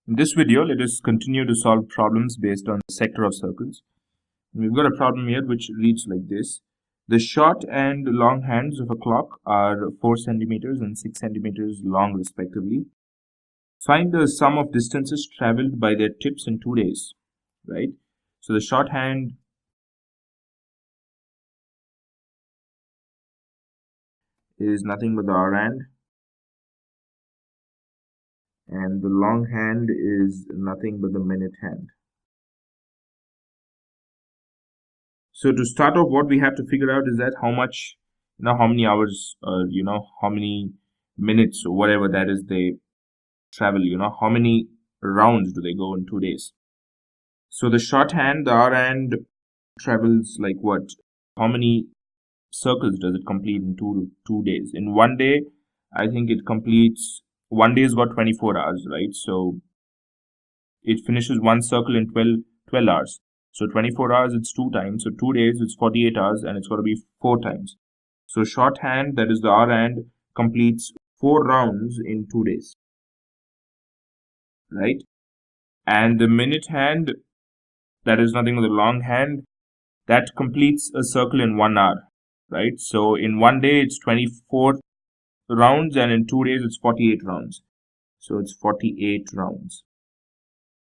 In this video, let us continue to solve problems based on the sector of circles. We've got a problem here which reads like this. The short and long hands of a clock are 4 centimeters and 6 centimeters long respectively. Find the sum of distances traveled by their tips in 2 days, right? So the short hand is nothing but the hour hand, and the long hand is nothing but the minute hand. So to start off, what we have to figure out is that how much, how many hours, how many minutes or whatever that is they travel, how many rounds do they go in 2 days. So the shorthand, the hour hand travels like what? How many circles does it complete in two days? In 1 day, I think it completes, 1 day's got 24 hours, right? So it finishes one circle in 12 hours. So 24 hours, it's 2 times. So 2 days, it's 48 hours, and it's got to be 4 times. So shorthand, that is the hour hand, completes 4 rounds in 2 days, right? And the minute hand, that is nothing but the long hand, that completes a circle in 1 hour, right? So in 1 day, it's 24 rounds, and in 2 days, it's 48 rounds. So it's 48 rounds.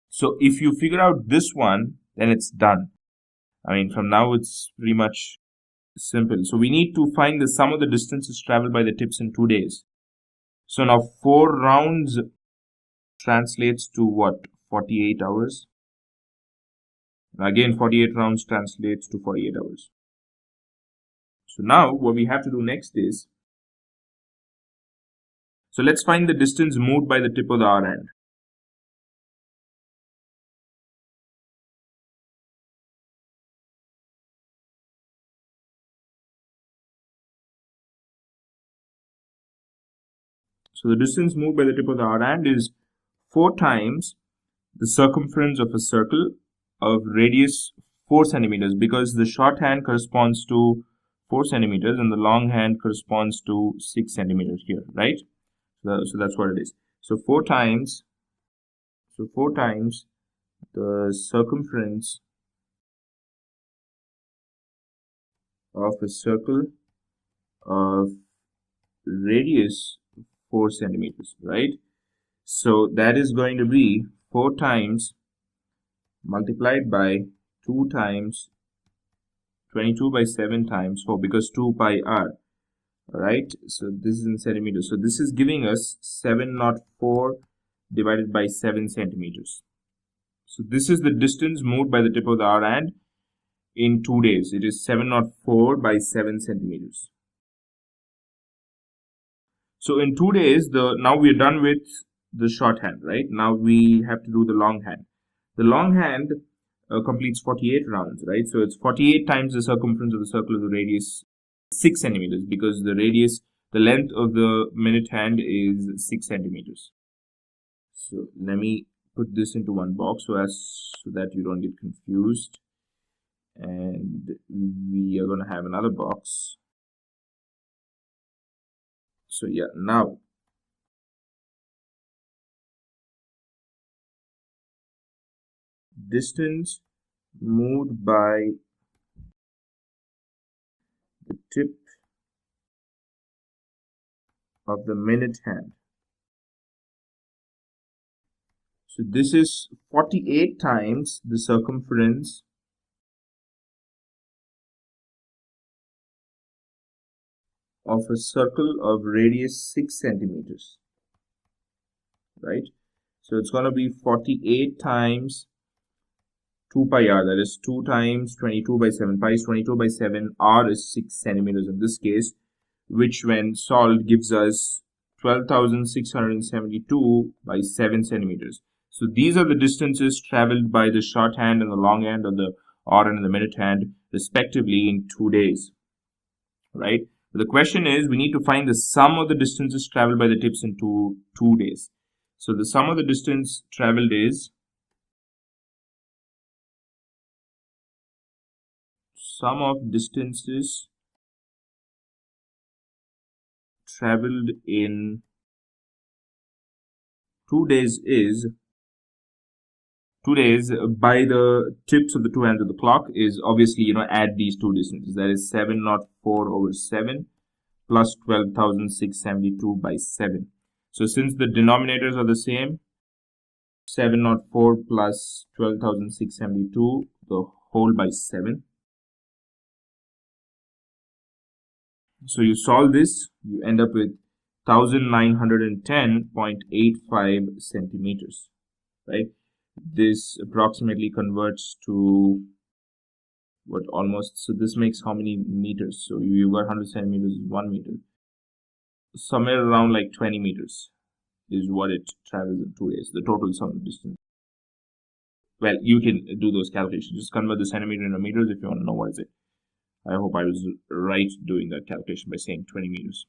So if you figure out this one, then it's done. I mean, from now it's pretty much simple. So we need to find the sum of the distances traveled by the tips in 2 days. So now 4 rounds translates to what? 48 hours. Again, 48 rounds translates to 48 hours. So now what we have to do next is, so let's find the distance moved by the tip of the hour hand. So the distance moved by the tip of the hour hand is 4 times the circumference of a circle of radius 4 centimeters, because the short hand corresponds to 4 centimeters and the long hand corresponds to 6 centimeters here, right? So that's what it is. So 4 times the circumference of a circle of radius 4 centimeters, right? So that is going to be 4 times multiplied by 2 times 22 by 7 times 4, because 2 pi r, right? So this is in centimeters. So this is giving us 704 divided by 7 centimeters. So this is the distance moved by the tip of the hour hand in 2 days. It is 704 by 7 centimeters. So in 2 days, now we are done with the shorthand, right? Now we have to do the long hand. The long hand completes 48 rounds, right? So it's 48 times the circumference of the circle of the radius 6 centimeters, because the length of the minute hand is 6 centimeters. So let me put this into one box so that you don't get confused. And we are going to have another box. So yeah, now distance moved by the tip of the minute hand. So this is 48 times the circumference of a circle of radius 6 centimeters, right? So it's going to be 48 times 2 pi r, that is 2 times 22 by 7. Pi is 22 by 7, r is 6 centimeters in this case, which when solved gives us 12,672 by 7 centimeters. So these are the distances traveled by the short hand and the long hand, or the hour and the minute hand, respectively, in 2 days, right? But the question is, we need to find the sum of the distances traveled by the tips in two days. So the sum of the distance traveled is sum of distances traveled in 2 days is 2 days by the tips of the two ends of the clock is obviously, add these two distances. That is 704 over 7 plus 12,672 by 7. So since the denominators are the same, 704 plus 12,672, the whole by 7. So you solve this, you end up with 1910.85 centimeters, right? This approximately converts to what, almost, so this makes how many meters? So you got 100 centimeters is 1 meter. Somewhere around like 20 meters is what it travels in 2 days, the total sum of the distance. Well, you can do those calculations. Just convert the centimeter into meters if you want to know what is it. I hope I was right doing that calculation by saying 20 meters.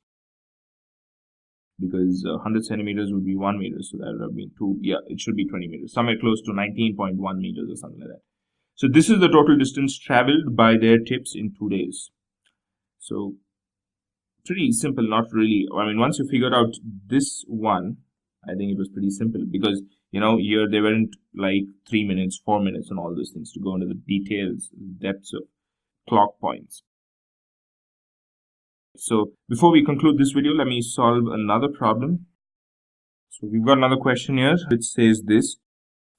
Because 100 centimeters would be 1 meter, so that would have been 2. Yeah, it should be 20 meters. Somewhere close to 19.1 meters or something like that. So this is the total distance traveled by their tips in 2 days. So pretty simple, not really. I mean, once you figured out this one, I think it was pretty simple because, here they weren't like 3 minutes, 4 minutes and all those things to go into the details, depths of clock points. So before we conclude this video, let me solve another problem. So we've got another question here which says this: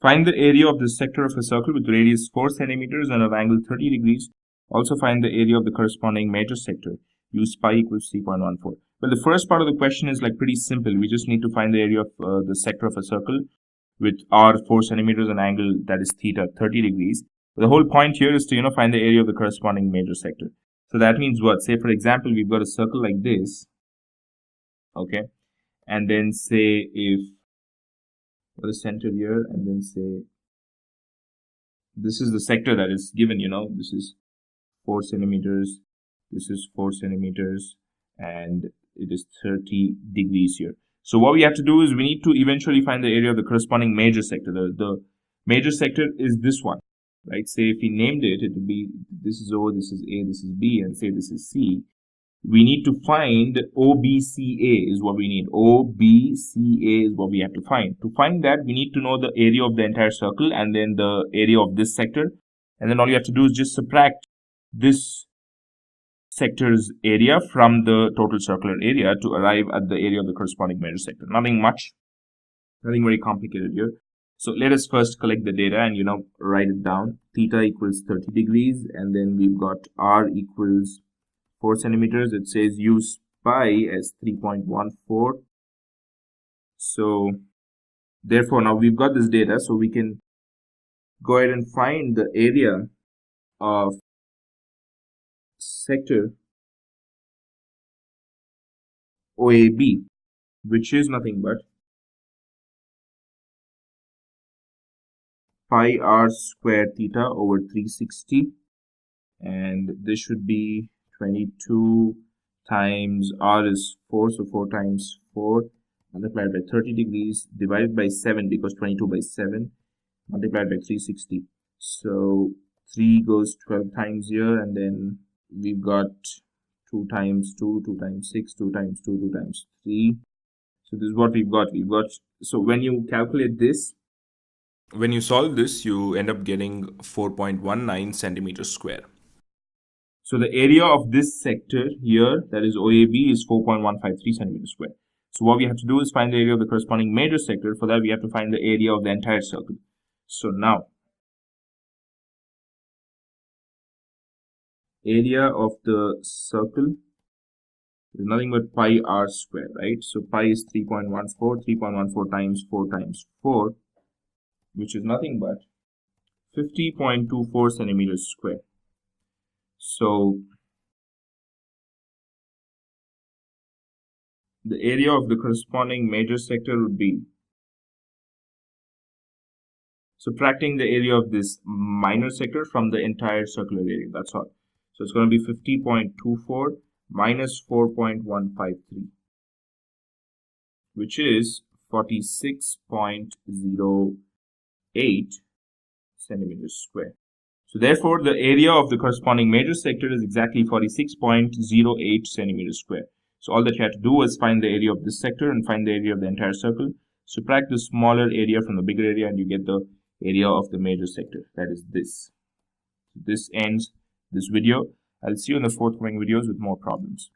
find the area of the sector of a circle with radius 4 centimeters and of angle 30 degrees. Also find the area of the corresponding major sector. Use pi equals 3.14. Well, the first part of the question is like pretty simple. We just need to find the area of the sector of a circle with r 4 centimeters and angle, that is theta, 30 degrees. The whole point here is to, find the area of the corresponding major sector. So that means what? Say, for example, we've got a circle like this, okay? And then say if got a center here, and then say this is the sector that is given, this is 4 centimeters, this is 4 centimeters, and it is 30 degrees here. So what we have to do is we need to eventually find the area of the corresponding major sector. The major sector is this one. Right, say if we named it, it would be, this is O, this is A, this is B, and say this is C. We need to find OBCA is what we need. OBCA is what we have to find. To find that, we need to know the area of the entire circle and then the area of this sector. And then all you have to do is just subtract this sector's area from the total circular area to arrive at the area of the corresponding major sector. Nothing much, nothing very complicated here. So let us first collect the data and, write it down. Theta equals 30 degrees, and then we've got r equals 4 centimeters. It says use pi as 3.14. So therefore, now we've got this data, so we can go ahead and find the area of sector OAB, which is nothing but pi r square theta over 360, and this should be 22 times r is 4, so 4 times 4 multiplied by 30 degrees divided by 7, because 22 by 7 multiplied by 360. So 3 goes 12 times here, and then we've got 2 times 2, 2 times 6, 2 times 2, 2 times 3. So this is what we've got. So when you calculate this, when you solve this, you end up getting 4.19 centimeters square. So the area of this sector here, that is OAB, is 4.153 centimeters square. So what we have to do is find the area of the corresponding major sector. For that, we have to find the area of the entire circle. So now, area of the circle is nothing but pi r square, right? So pi is 3.14, 3.14 times 4 times 4, which is nothing but 50.24 centimeters square. So the area of the corresponding major sector would be, subtracting the area of this minor sector from the entire circular area, that's all. So it's going to be 50.24 minus 4.153, which is 46.08 centimeters square. So therefore, the area of the corresponding major sector is exactly 46.08 centimeters square. So all that you have to do is find the area of this sector and find the area of the entire circle. Subtract the smaller area from the bigger area, and you get the area of the major sector, that is this. This ends this video. I'll see you in the forthcoming videos with more problems.